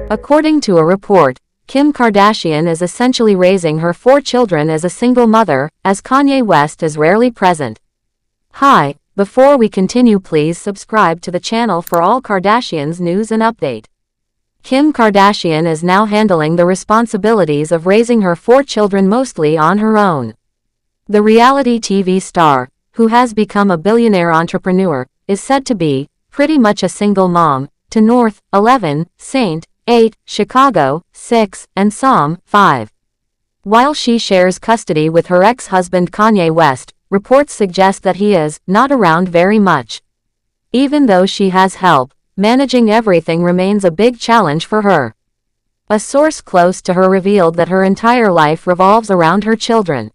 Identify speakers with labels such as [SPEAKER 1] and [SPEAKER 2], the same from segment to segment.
[SPEAKER 1] According to a report, Kim Kardashian is essentially raising her 4 children as a single mother, as Kanye West is rarely present. Hi, before we continue, please subscribe to the channel for all Kardashians news and update. Kim Kardashian is now handling the responsibilities of raising her 4 children mostly on her own. The reality TV star, who has become a billionaire entrepreneur, is said to be pretty much a single mom to North, 11, Saint, 8, Chicago, 6, and Psalm, 5. While she shares custody with her ex-husband Kanye West, reports suggest that he is not around very much. Even though she has help, managing everything remains a big challenge for her. A source close to her revealed that her entire life revolves around her children.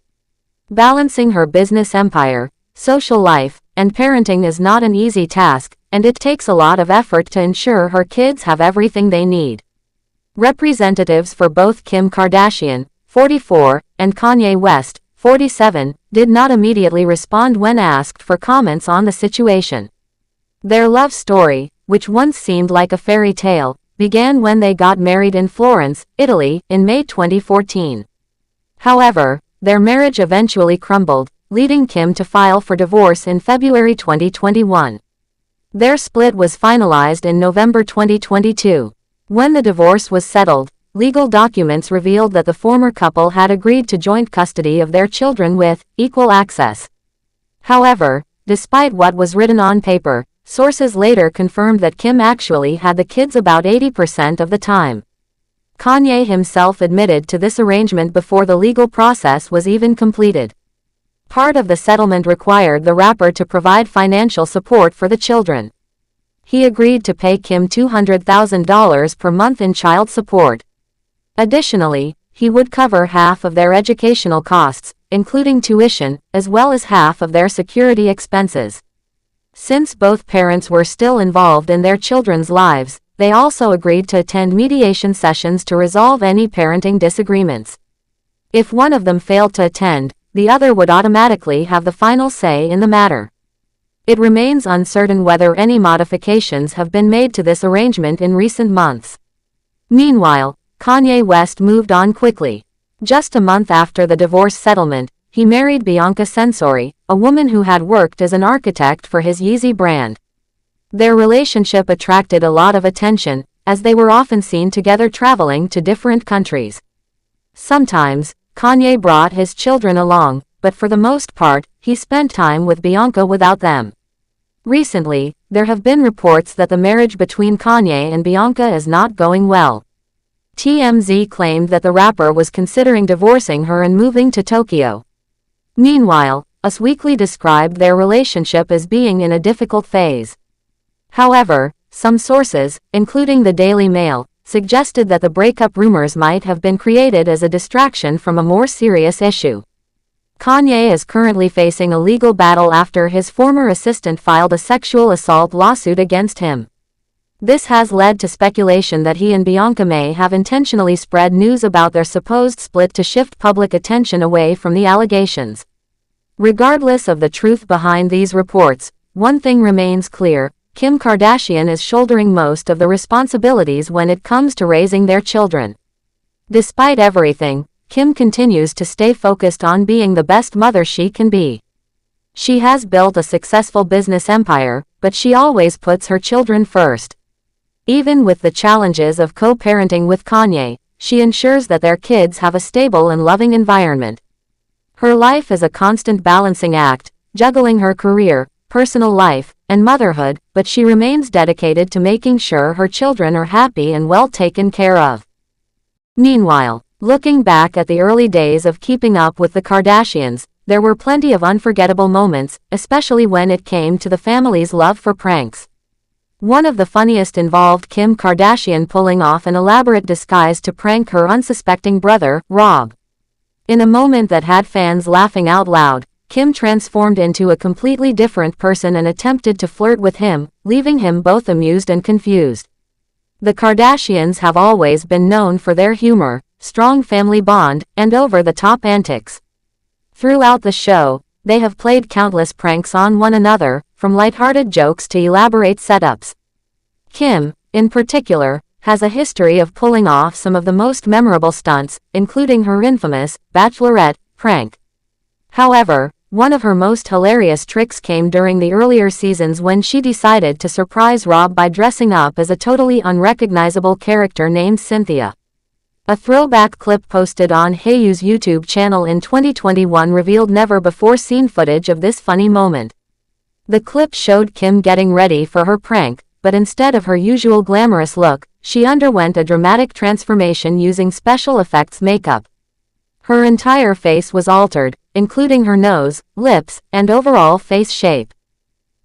[SPEAKER 1] Balancing her business empire, social life, and parenting is not an easy task, and it takes a lot of effort to ensure her kids have everything they need. Representatives for both Kim Kardashian, 44, and Kanye West, 47, did not immediately respond when asked for comments on the situation. Their love story, which once seemed like a fairy tale, began when they got married in Florence, Italy, in May 2014. However, their marriage eventually crumbled, leading Kim to file for divorce in February 2021. Their split was finalized in November 2022. When the divorce was settled, legal documents revealed that the former couple had agreed to joint custody of their children with equal access. However, despite what was written on paper, sources later confirmed that Kim actually had the kids about 80% of the time. Kanye himself admitted to this arrangement before the legal process was even completed. Part of the settlement required the rapper to provide financial support for the children. He agreed to pay Kim $200,000 per month in child support. Additionally, he would cover half of their educational costs, including tuition, as well as half of their security expenses. Since both parents were still involved in their children's lives, they also agreed to attend mediation sessions to resolve any parenting disagreements. If one of them failed to attend, the other would automatically have the final say in the matter. It remains uncertain whether any modifications have been made to this arrangement in recent months. Meanwhile, Kanye West moved on quickly. Just a month after the divorce settlement, he married Bianca Censori, a woman who had worked as an architect for his Yeezy brand. Their relationship attracted a lot of attention, as they were often seen together traveling to different countries. Sometimes, Kanye brought his children along, but for the most part, he spent time with Bianca without them. Recently, there have been reports that the marriage between Kanye and Bianca is not going well. TMZ claimed that the rapper was considering divorcing her and moving to Tokyo. Meanwhile, Us Weekly described their relationship as being in a difficult phase. However, some sources, including the Daily Mail, suggested that the breakup rumors might have been created as a distraction from a more serious issue. Kanye is currently facing a legal battle after his former assistant filed a sexual assault lawsuit against him. This has led to speculation that he and Bianca may have intentionally spread news about their supposed split to shift public attention away from the allegations. Regardless of the truth behind these reports, one thing remains clear: Kim Kardashian is shouldering most of the responsibilities when it comes to raising their children. Despite everything, Kim continues to stay focused on being the best mother she can be. She has built a successful business empire, but she always puts her children first. Even with the challenges of co-parenting with Kanye, she ensures that their kids have a stable and loving environment. Her life is a constant balancing act, juggling her career, personal life, and motherhood, but she remains dedicated to making sure her children are happy and well taken care of. Meanwhile, looking back at the early days of keeping up with the Kardashians, there were plenty of unforgettable moments, especially when it came to the family's love for pranks. One of the funniest involved Kim Kardashian pulling off an elaborate disguise to prank her unsuspecting brother, Rob. In a moment that had fans laughing out loud, Kim transformed into a completely different person and attempted to flirt with him, leaving him both amused and confused. The Kardashians have always been known for their humor, strong family bond, and over-the-top antics. Throughout the show, they have played countless pranks on one another, from lighthearted jokes to elaborate setups. Kim, in particular, has a history of pulling off some of the most memorable stunts, including her infamous Bachelorette prank. However, one of her most hilarious tricks came during the earlier seasons when she decided to surprise Rob by dressing up as a totally unrecognizable character named Cynthia. A throwback clip posted on Haeyu's YouTube channel in 2021 revealed never-before-seen footage of this funny moment. The clip showed Kim getting ready for her prank, but instead of her usual glamorous look, she underwent a dramatic transformation using special effects makeup. Her entire face was altered, including her nose, lips, and overall face shape.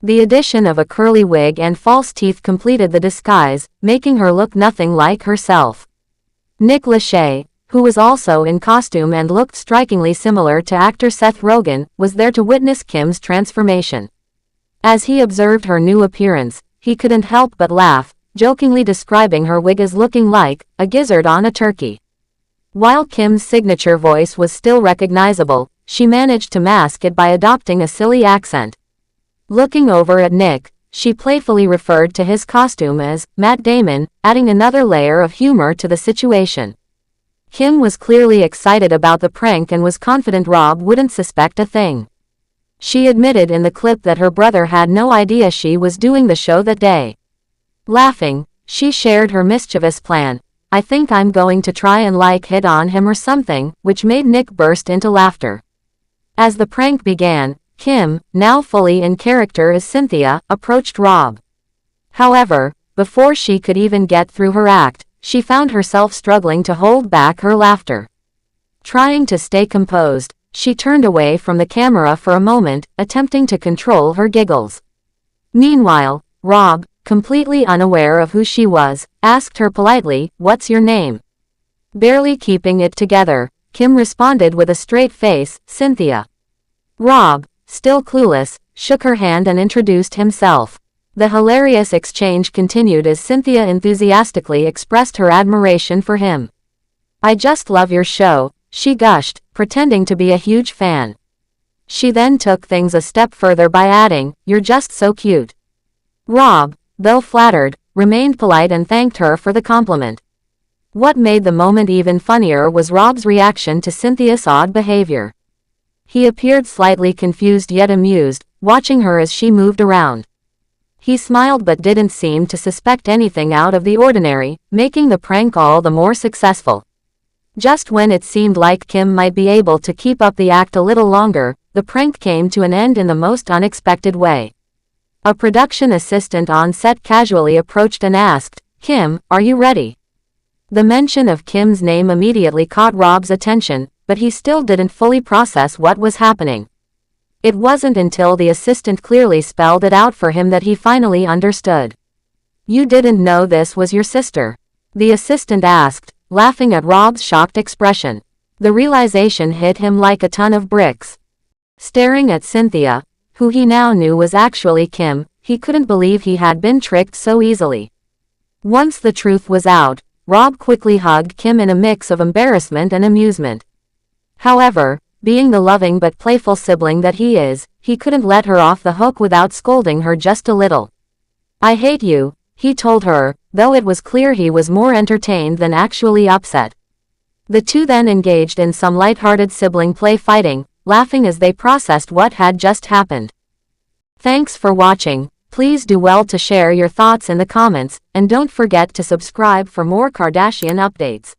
[SPEAKER 1] The addition of a curly wig and false teeth completed the disguise, making her look nothing like herself. Nick Lachey, who was also in costume and looked strikingly similar to actor Seth Rogen, was there to witness Kim's transformation. As he observed her new appearance, he couldn't help but laugh, jokingly describing her wig as looking like a gizzard on a turkey. While Kim's signature voice was still recognizable, she managed to mask it by adopting a silly accent. Looking over at Nick, she playfully referred to his costume as Matt Damon, adding another layer of humor to the situation. Kim was clearly excited about the prank and was confident Rob wouldn't suspect a thing. She admitted in the clip that her brother had no idea she was doing the show that day. Laughing, she shared her mischievous plan. "I think I'm going to try and hit on him or something," which made Nick burst into laughter. As the prank began, Kim, now fully in character as Cynthia, approached Rob. However, before she could even get through her act, she found herself struggling to hold back her laughter. Trying to stay composed, she turned away from the camera for a moment, attempting to control her giggles. Meanwhile, Rob, completely unaware of who she was, asked her politely, "What's your name?" Barely keeping it together, Kim responded with a straight face, "Cynthia." Rob, still clueless, shook her hand and introduced himself. The hilarious exchange continued as Cynthia enthusiastically expressed her admiration for him. "I just love your show," she gushed, pretending to be a huge fan. She then took things a step further by adding, "You're just so cute." Rob, though flattered, remained polite and thanked her for the compliment. What made the moment even funnier was Rob's reaction to Cynthia's odd behavior. He appeared slightly confused yet amused, watching her as she moved around. He smiled but didn't seem to suspect anything out of the ordinary, making the prank all the more successful. Just when it seemed like Kim might be able to keep up the act a little longer, the prank came to an end in the most unexpected way. A production assistant on set casually approached and asked, "Kim, are you ready?" The mention of Kim's name immediately caught Rob's attention, but he still didn't fully process what was happening. It wasn't until the assistant clearly spelled it out for him that he finally understood. "You didn't know this was your sister?" the assistant asked, laughing at Rob's shocked expression. The realization hit him like a ton of bricks. Staring at Cynthia, who he now knew was actually Kim, he couldn't believe he had been tricked so easily. Once the truth was out, Rob quickly hugged Kim in a mix of embarrassment and amusement. However, being the loving but playful sibling that he is, he couldn't let her off the hook without scolding her just a little. "I hate you," he told her, though it was clear he was more entertained than actually upset. The two then engaged in some light-hearted sibling play fighting, laughing as they processed what had just happened. Thanks for watching. Please do well to share your thoughts in the comments, and don't forget to subscribe for more Kardashian updates.